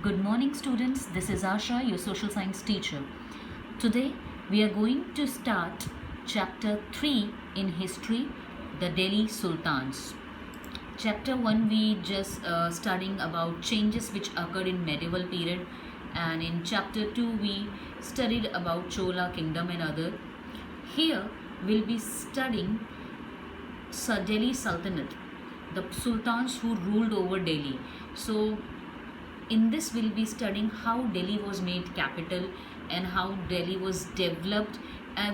Good morning, students. This is Asha, your social science teacher. Today, we are going to start chapter 3 in history, the Delhi Sultans. Chapter 1, we just studying about changes which occurred in medieval period, and in chapter 2, we studied about Chola kingdom and other. Here, we'll be studying Delhi Sultanate, the sultans who ruled over Delhi. So in this we'll be studying how Delhi was made capital and how Delhi was developed.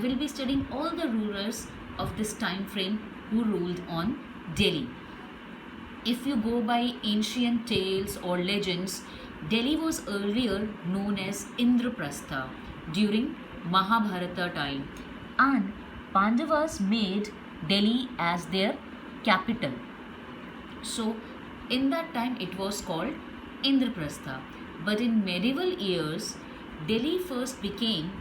We'll be studying all the rulers of this time frame who ruled on Delhi. If you go by ancient tales or legends, Delhi was earlier known as Indraprastha during Mahabharata time, and Pandavas made Delhi as their capital. So in that time it was called Indraprastha. But in medieval years, Delhi first became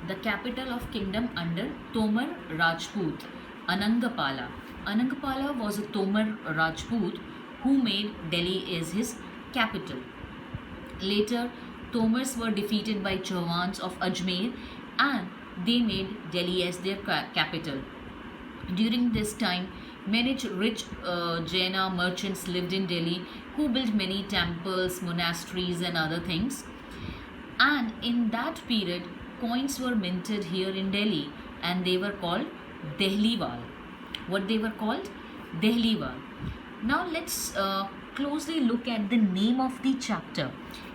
the capital of kingdom under Tomar Rajput, Anangapala. Anangapala was a Tomar Rajput who made Delhi as his capital. Later, Tomars were defeated by Chauhans of Ajmer and they made Delhi as their capital. During this time, many rich Jaina merchants lived in Delhi who built many temples, monasteries, and other things. And in that period, coins were minted here in Delhi and they were called Dehliwal. What they were called? Dehliwal. Now let's closely look at the name of the chapter.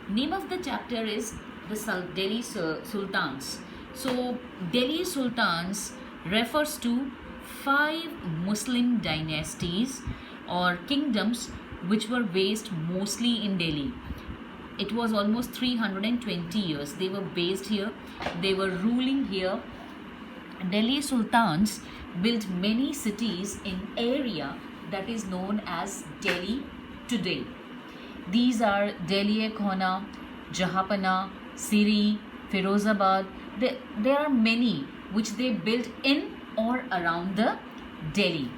Name of the chapter is the Delhi Sultans. So Delhi Sultans refers to 5 Muslim dynasties or kingdoms which were based mostly in Delhi. It was almost 320 years. They were based here, they were ruling here. Delhi Sultans built many cities in area that is known as Delhi today. These are Delhi-e-Khona, Jahanpana, Siri, Firozabad. There are many which they built in or around the Delhi.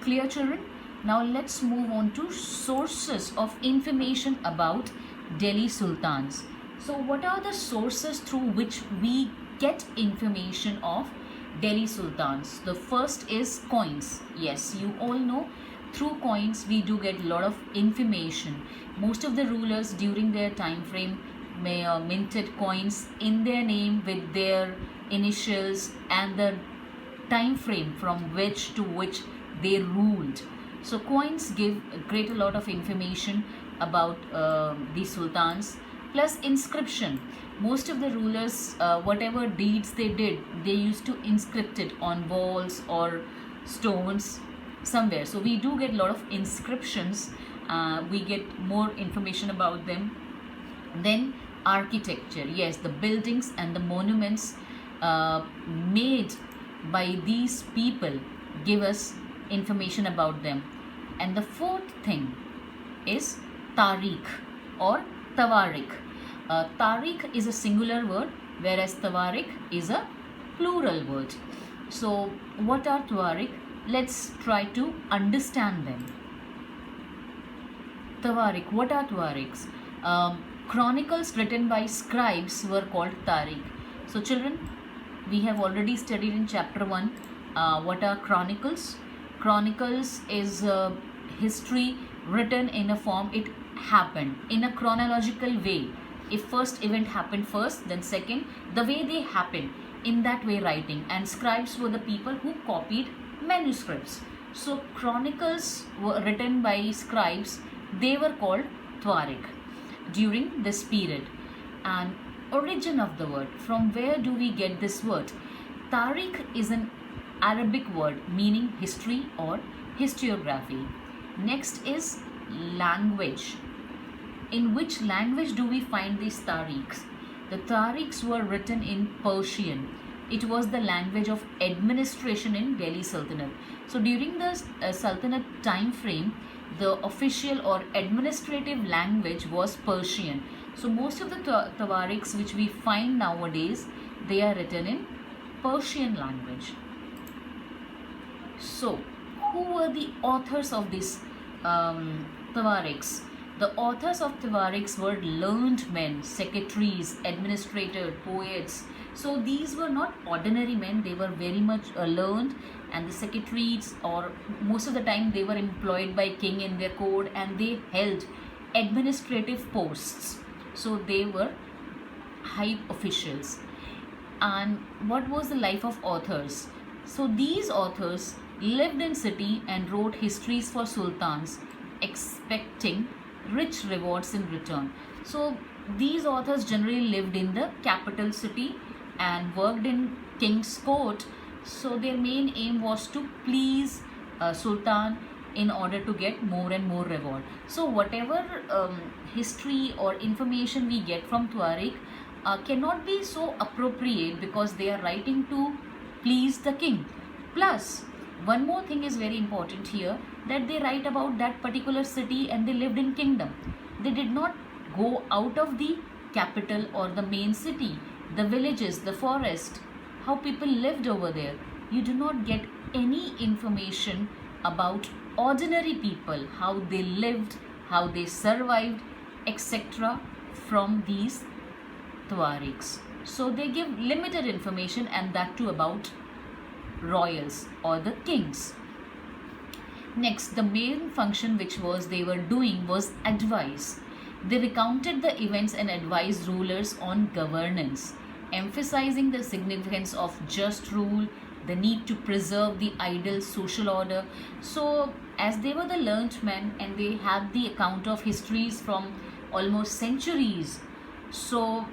Clear, children? Now let's move on to sources of information about Delhi Sultans. So what are the sources through which we get information of Delhi Sultans? The first is coins. Yes, you all know through coins we do get a lot of information. Most of the rulers during their time frame minted coins in their name with their initials and the time frame from which to which they ruled. So coins give a lot of information about the sultans, plus inscription. Most of the rulers, whatever deeds they did, they used to inscript it on walls or stones somewhere. So we do get a lot of inscriptions. We get more information about them. Then architecture. Yes, the buildings and the monuments made by these people give us information about them. And the fourth thing is Tariq or Tawarik. Tariq is a singular word, whereas Tawarik is a plural word. So what are Tawarik? Let's try to understand them. Tawarik. What are Tawariks? Chronicles written by scribes were called Tariq. So children, we have already studied in chapter 1 what are chronicles. Chronicles is history written in a form it happened in a chronological way. If first event happened first, then second, the way they happened, in that way writing. And scribes were the people who copied manuscripts. So chronicles were written by scribes. They were called Tawariq during this period. And origin of the word, from where do we get this word? Tariq is an Arabic word meaning history or historiography. Next is language. In which language do we find these tariqs? The tariqs were written in Persian. It was the language of administration in Delhi Sultanate. So during the Sultanate time frame, the official or administrative language was Persian. So most of the tawariqs which we find nowadays, they are written in Persian language. So who were the authors of these tawariqs? The authors of Tawarikhs were learned men, secretaries, administrators, poets. So these were not ordinary men, they were very much learned, and the secretaries, or most of the time they were employed by king in their court, and they held administrative posts. So they were high officials. And what was the life of authors? So these authors lived in city and wrote histories for sultans, expecting rich rewards in return. So these authors generally lived in the capital city and worked in king's court. So their main aim was to please sultan in order to get more and more reward. So whatever history or information we get from Tuareg cannot be so appropriate, because they are writing to please the king. Plus, one more thing is very important here, that they write about that particular city and they lived in kingdom. They did not go out of the capital or the main city, the villages, the forest, how people lived over there. You do not get any information about ordinary people, how they lived, how they survived, etc. from these Tuaregs. So they give limited information, and that too about royals or the kings. Next, the main function which was they were doing was advice. They recounted the events and advised rulers on governance, emphasizing the significance of just rule, the need to preserve the ideal social order. So as they were the learned men and they had the account of histories from almost centuries, so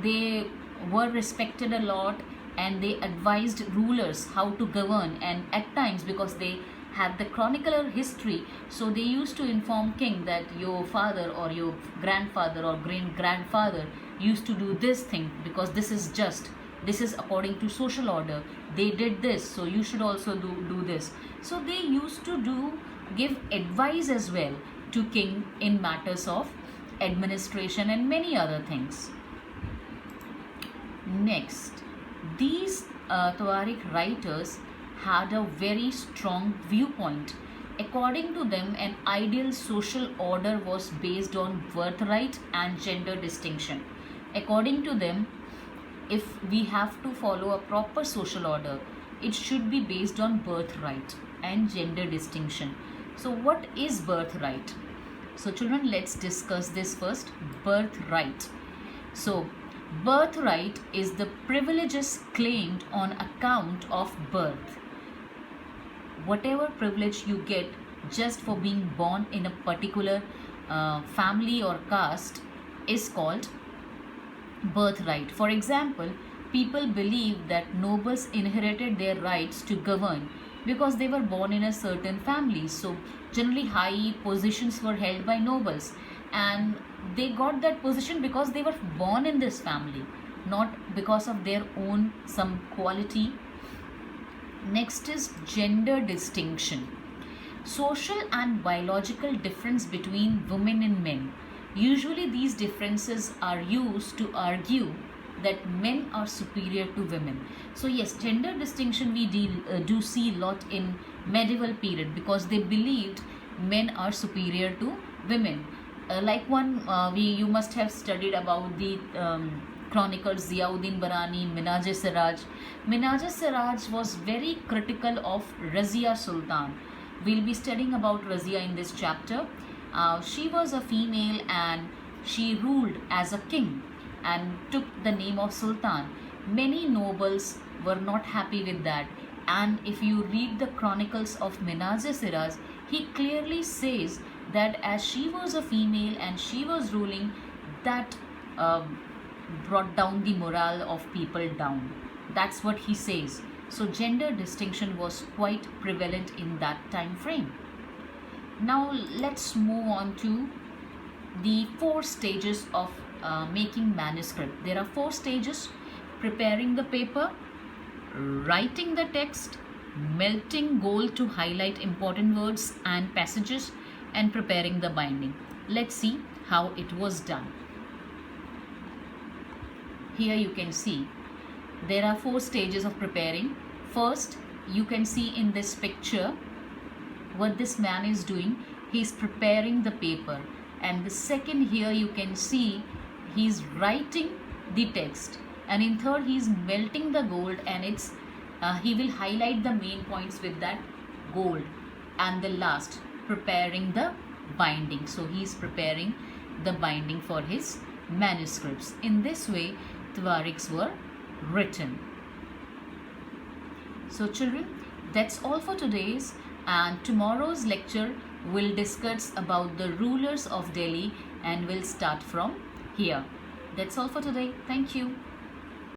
they were respected a lot, and they advised rulers how to govern. And at times, because they had the chronicler history, so they used to inform king that your father or your grandfather or great grandfather used to do this thing because this is just, this is according to social order, they did this, so you should also do this. So they used to give advice as well to king in matters of administration and many other things. Next, these Tuareg writers had a very strong viewpoint. According to them, an ideal social order was based on birthright and gender distinction. According to them, if we have to follow a proper social order, it should be based on birthright and gender distinction. So what is birthright? So children, let's discuss this first. Birthright. So birthright is the privileges claimed on account of birth. Whatever privilege you get just for being born in a particular family or caste is called birthright. For example, people believe that nobles inherited their rights to govern because they were born in a certain family. So generally high positions were held by nobles, and they got that position because they were born in this family, not because of their own some quality. Next is gender distinction. Social and biological difference between women and men. Usually these differences are used to argue that men are superior to women. So yes, gender distinction we do see a lot in medieval period, because they believed men are superior to women. Like one, you must have studied about the chronicles Ziauddin Barani, Minhaj-e-Siraj. Minhaj-e-Siraj was very critical of Razia Sultan. We'll be studying about Razia in this chapter. She was a female and she ruled as a king and took the name of Sultan. Many nobles were not happy with that, and if you read the chronicles of Minhaj-e-Siraj, he clearly says that as she was a female and she was ruling, that brought down the morale of people down. That's what he says. So gender distinction was quite prevalent in that time frame. Now let's move on to the 4 stages of making manuscript. There are 4 stages: preparing the paper, writing the text, melting gold to highlight important words and passages, and preparing the binding. Let's see how it was done. Here you can see there are 4 stages of preparing. First, you can see in this picture what this man is doing. He is preparing the paper. and the second here you can see he's writing the text, and in third he's melting the gold, and it's he will highlight the main points with that gold, and the last preparing the binding. So he's preparing the binding for his manuscripts. In this way Tawarikhs were written. So children, that's all for today's, and tomorrow's lecture will discuss about the rulers of Delhi, and we'll start from here. That's all for today. Thank you.